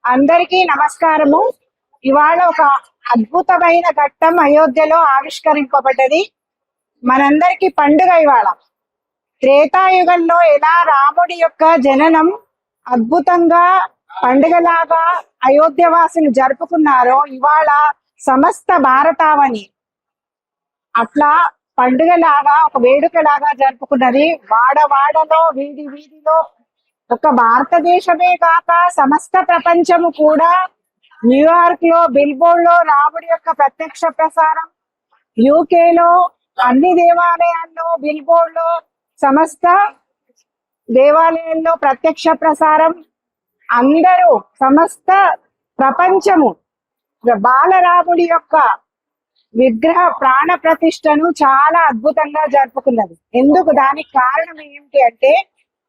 అందరికీ నమస్కారము. ఇవాళ ఒక అద్భుతమైన ఘట్టం అయోధ్యలో ఆవిష్కరింపబడ్డది. మనందరికీ పండుగ ఇవాళ. త్రేతాయుగంలో ఎలా రాముడి యొక్క జననం అద్భుతంగా పండుగలాగా అయోధ్యవాసులు జరుపుకున్నారో ఇవాళ సమస్త భారతావని అట్లా పండుగలాగా ఒక వేడుకలాగా జరుపుకున్నది. వాడవాడలో వీధి వీధిలో ఒక భారతదేశమే కాక సమస్త ప్రపంచము కూడా న్యూయార్క్ లో బిల్బోర్డ్ లో రాముడి యొక్క ప్రత్యక్ష ప్రసారం, యూకేలో అన్ని దేవాలయాల్లో బిల్బోర్డ్ లో సమస్త దేవాలయాల్లో ప్రత్యక్ష ప్రసారం, అందరూ సమస్త ప్రపంచము బాలరాముడి యొక్క విగ్రహ ప్రాణ ప్రతిష్టను చాలా అద్భుతంగా జరుపుకున్నది. ఎందుకు? దానికి కారణం ఏమిటి అంటే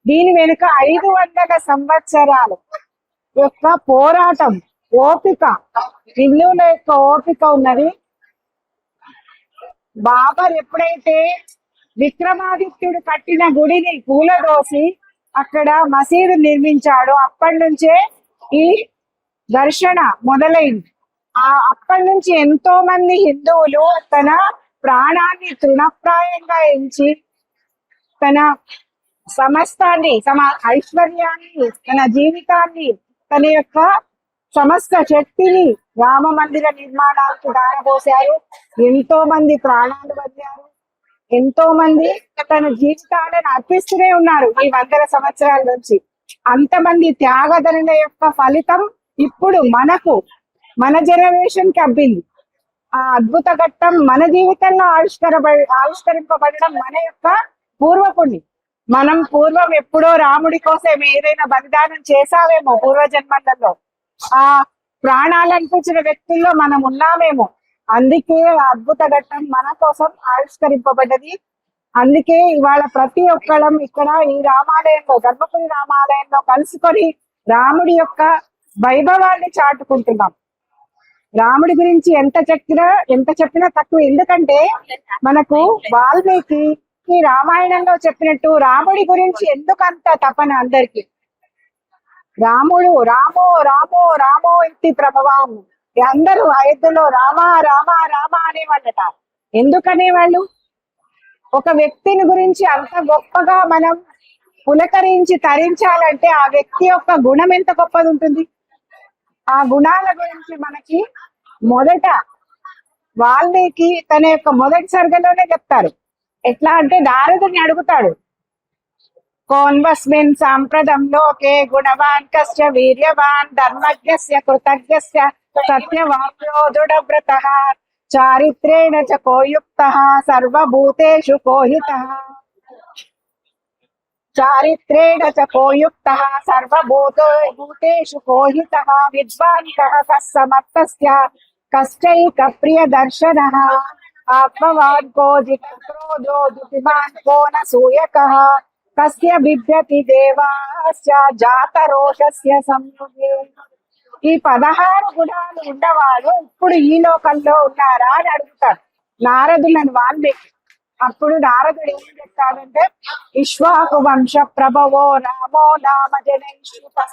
దీని వెనుక 500 సంవత్సరాలు యొక్క పోరాటం, ఓపిక, హిందువుల యొక్క ఓపిక ఉన్నది. బాబర్ ఎప్పుడైతే విక్రమాదిత్యుడు కట్టిన గుడిని కూలదోసి అక్కడ మసీదు నిర్మించాడో అప్పటి నుంచే ఈ ఘర్షణ మొదలైంది. అప్పటి నుంచి ఎంతో మంది హిందువులు తన ప్రాణాన్ని తృణప్రాయంగా ఎంచి తన సమస్తాన్ని, ఐశ్వర్యాన్ని, తన జీవితాన్ని, తన యొక్క సమస్త శక్తిని రామ మందిర నిర్మాణానికి దారపోశారు. ఎంతో మంది ప్రాణాలు వదిలారు. ఎంతో మంది తన జీవితాలను అర్పిస్తూనే ఉన్నారు ఈ 100 సంవత్సరాల నుంచి. అంతమంది త్యాగదనుల యొక్క ఫలితం ఇప్పుడు మన జనరేషన్ కి అబ్బింది. ఆ అద్భుత ఘట్టం మన జీవితంలో ఆవిష్కరింపబడడం మన యొక్క పూర్వపుణ్యం. మనం పూర్వం ఎప్పుడో రాముడి కోసం ఏదైనా బలిదానం చేశావేమో పూర్వజన్మలలో, ఆ ప్రాణాలు అనిపించిన వ్యక్తుల్లో మనం ఉన్నామేమో. అందుకే అద్భుత ఘట్టం మన కోసం ఆవిష్కరింపబడ్డది. అందుకే ఇవాళ ప్రతి ఒక్కళ్ళం ఇక్కడ ఈ రామాలయంలో, ధర్మపురి రామాలయంలో కలుసుకొని రాముడి యొక్క వైభవాన్ని చాటుకుంటున్నాం. రాముడి గురించి ఎంత చెప్పినా తక్కువ. ఎందుకంటే మనకు వాల్మీకి రామాయణంలో చెప్పినట్టు రాముడి గురించి ఎందుకంత తపన అందరికి. రాముడు రామో రామో రామో ఇతి ప్రభవాం. అందరూ అయోధ్యలో రామా రామా రామా అనేవాళ్ళట. ఎందుకనేవాళ్ళు? ఒక వ్యక్తిని గురించి అంత గొప్పగా మనం పులకరించి తరించాలంటే ఆ వ్యక్తి యొక్క గుణం ఎంత గొప్పది ఉంటుంది. ఆ గుణాల గురించి మనకి మొదట వాల్మీకి తన యొక్క మొదటి సర్గలోనే చెప్తారు. ఎట్లా అంటే నారదుని అడుగుతాడు, కోన్వస్మిన్ సాంప్రదం లోకే గుణవాన్ కస్య వీర్యవాన్ ధర్మజ్ఞస్య కృతజ్ఞస్య సత్యవాక్యో దృఢవ్రతః చారిత్రేణ చ కోయుక్తః సర్వభూతేషు కోహితః. చారిత్రేణ చ కోయుక్తః సర్వభూతేషు కోహితః విద్వాన్ కః సమర్థస్య కష్టైక ప్రియ దర్శనః ఆత్మవాన్ కో జితక్రోధో దుతిమాన్ కో న సూయకః కస్య బిభ్యతి దేవాస్య జాతరోషస్య సంయుగే. ఈ 16 గుణాలు ఉన్నవాడు ఇప్పుడు ఈ లోకంలో ఉన్నారా అని అడుగుతాడు నారదులను వాల్మీకి. అప్పుడు నారదుడు ఏం చెప్తాడంటే, ఇక్ష్వాకు వంశ ప్రభవో రామో నామ జనైశ్రుతః.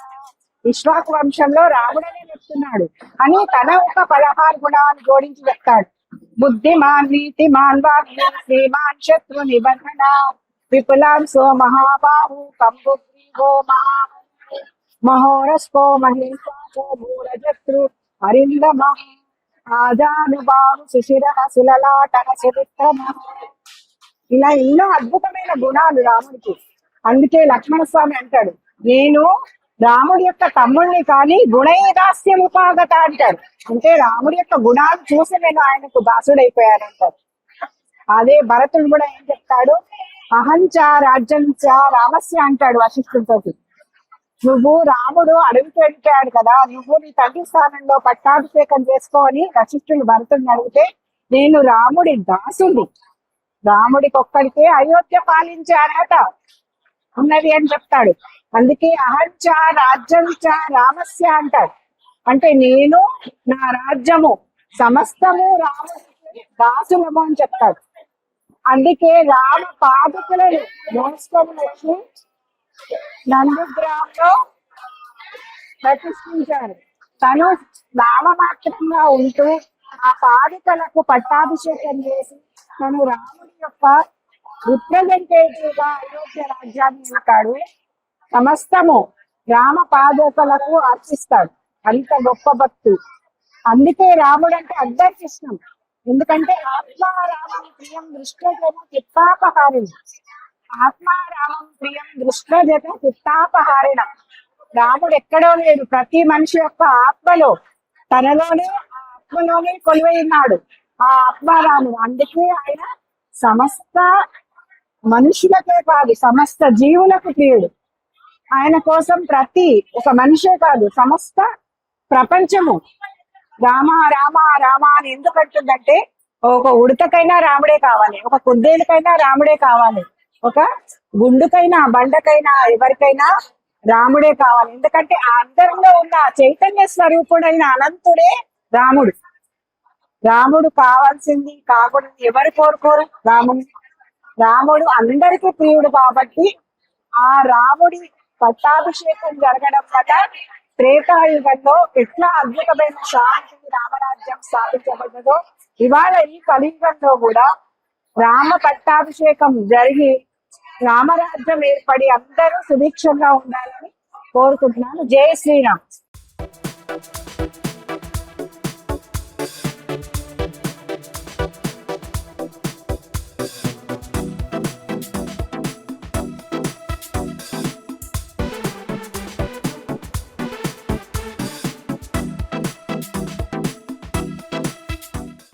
ఇక్ష్వాకు వంశంలో రాముడనే చెప్తున్నాడు అని తన ఒక 16 గుణాలు జోడించి చెప్తాడు. బుద్ధిమాన్ నీతిమాన్ వాగ్మి శ్రీమాన్ శత్రు నిబంధన విపులాంశో మహాబాహు కంబుగ్రీవో మహోరస్కో మహేశ్వాసో భూరజత్రు అరిందమ ఆజానుబాహు శిశిర సులలాట చరిత్రమ. ఇలా ఎన్నో అద్భుతమైన గుణాలు రాముడికి. అందుకే లక్ష్మణస్వామి అంటాడు, నేను రాముడి యొక్క తమ్ముడిని కానీ గుణైదాస్యముపాగత అంటాడు. అంటే రాముడి యొక్క గుణాలు చూసి నేను ఆయనకు దాసుడైపోయానంటాడు. అదే భరతుడు కూడా ఏం చెప్తాడు, అహంచ రాజ్యంచ రామస్య అంటాడు వశిష్ఠుడితో. నువ్వు రాముడు అడవికి వెళ్ళిపోయాడు కదా, నువ్వు నీ తండ్రి స్థానంలో పట్టాభిషేకం చేసుకోని వశిష్ఠుడు భరతుడిని అడిగితే, నేను రాముడి దాసుడి, రాముడికి ఒక్కడికే అయోధ్య పాలించే అర్హత ఉన్నది అని చెప్తాడు. అందుకే అహంచ రాజ్యంచ రామస్య అంటాడు. అంటే నేను, నా రాజ్యము సమస్తము రాముడికి దాసులము అని చెప్తాడు. అందుకే రామ పాదుకలను మోసుకొని వచ్చి నందిగ్రామంలో ప్రతిష్ఠించారు. తను నామమాత్రంగా ఉంటూ ఆ పాదుకలకు పట్టాభిషేకం చేసి తను రాముడి యొక్క రిప్రజెంటేటివ్ గా అయోధ్య రాజ్యాన్ని వెళ్తాడు. సమస్తము రామ పాదుకలకు అర్పిస్తాడు. అంత గొప్ప భక్తి. అందుకే రాముడు అంటే అందరికి ఇష్టం. ఎందుకంటే ఆత్మారామం ప్రియం దృష్టజన చిత్తాపహారిణి. ఆత్మారామం ప్రియం దృష్టజన చిత్తాపహారిణ. రాముడు ఎక్కడో లేడు, ప్రతి మనిషి యొక్క ఆత్మలో, తనలోనే ఆ ఆత్మలోనే కొలువై ఉన్నాడు ఆ ఆత్మారాముడు. అందుకే ఆయన సమస్త మనుషులకే కాదు సమస్త జీవులకు ప్రియుడు. ఆయన కోసం ప్రతి ఒక మనిషే కాదు సమస్త ప్రపంచము రామ రామ రామ అని ఎందుకు అంటుందంటే, ఒక ఉడతకైనా రాముడే కావాలి, ఒక కుందేలుకైనా రాముడే కావాలి, ఒక గుండుకైనా బండకైనా ఎవరికైనా రాముడే కావాలి. ఎందుకంటే ఆ అందరిలో ఉన్న చైతన్య స్వరూపుడైన అనంతుడే రాముడు. రాముడు కావాల్సింది కాకుండా ఎవరు కోరుకోరు రాముడు. రాముడు అందరికీ ప్రియుడు కాబట్టి ఆ రాముడి పట్టాభిషేకం జరగడం వల్ల త్రేతాయుగంలో ఎట్లా అద్భుతమైన శాంతి రామరాజ్యం స్థాపించబడ్డదో, ఇవాళ ఈ కలియుగంలో కూడా రామ పట్టాభిషేకం జరిగి రామరాజ్యం ఏర్పడి అందరూ సుభిక్షంగా ఉండాలని కోరుకుంటున్నాను. జై శ్రీరామ్.